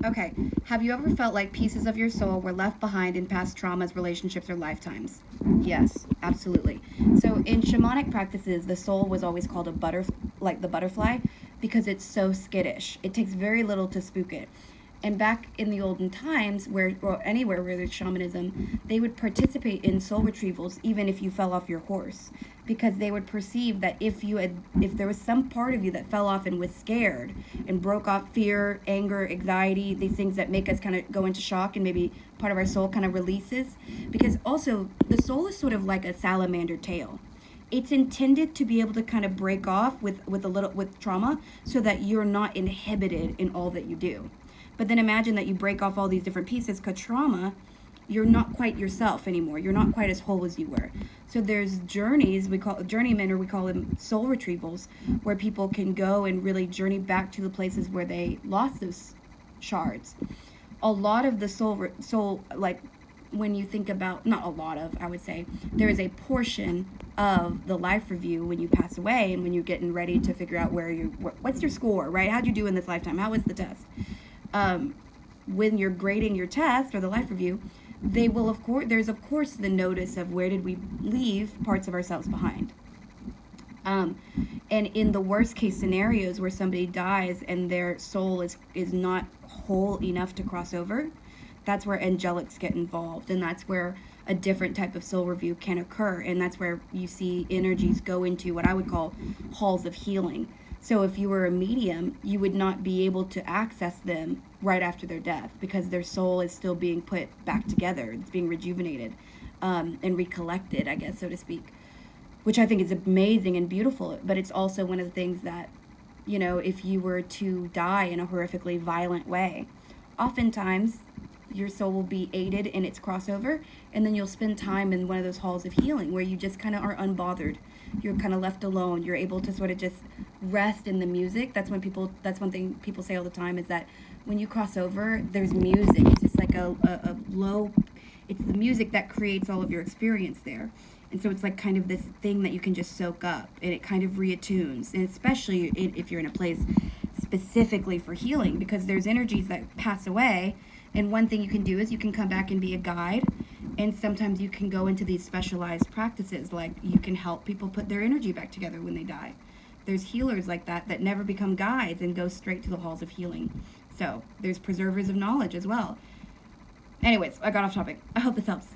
Okay. Have you ever felt like pieces of your soul were left behind in past traumas, relationships, or lifetimes? Yes, absolutely. So in shamanic practices, the soul was always called a like the butterfly, because it's so skittish. It takes very little to spook it. And back in the olden times, where or anywhere where there's shamanism, they would participate in soul retrievals even if you fell off your horse, because they would perceive that if there was some part of you that fell off and was scared and broke off fear, anger, anxiety, these things that make us kind of go into shock, and maybe part of our soul kind of releases. Because also the soul is sort of like a salamander tail. It's intended to be able to kind of break off with trauma, so that you're not inhibited in all that you do. But then imagine that you break off all these different pieces, because trauma, you're not quite yourself anymore. You're not quite as whole as you were. So there's journeys, we call journeymen, or we call them soul retrievals, where people can go and really journey back to the places where they lost those shards. A lot of the soul, like, when you think about, not a lot of, I would say, there is a portion of the life review when you pass away, and when you're getting ready to figure out what's your score, right? How'd you do in this lifetime? How was the test? When you're grading your test or the life review, they will, of course the notice of where did we leave parts of ourselves behind. And in the worst case scenarios where somebody dies and their soul is not whole enough to cross over, that's where angelics get involved, and that's where a different type of soul review can occur, and that's where you see energies go into what I would call halls of healing. So if you were a medium, you would not be able to access them right after their death, because their soul is still being put back together. It's being rejuvenated, and recollected, I guess, so to speak, which I think is amazing and beautiful. But it's also one of the things that, if you were to die in a horrifically violent way, oftentimes your soul will be aided in its crossover, and then you'll spend time in one of those halls of healing where you just kind of are unbothered. You're kind of left alone. You're able to sort of just rest in the music. That's one thing people say all the time, is that when you cross over, there's music. It's just like a low, it's the music that creates all of your experience there. And so it's like kind of this thing that you can just soak up, and it kind of reattunes, and especially if you're in a place specifically for healing, because there's energies that pass away. And one thing you can do is you can come back and be a guide, and sometimes you can go into these specialized practices, like you can help people put their energy back together when they die. There's healers like that never become guides and go straight to the halls of healing. So there's preservers of knowledge as well. Anyways, I got off topic. I hope this helps.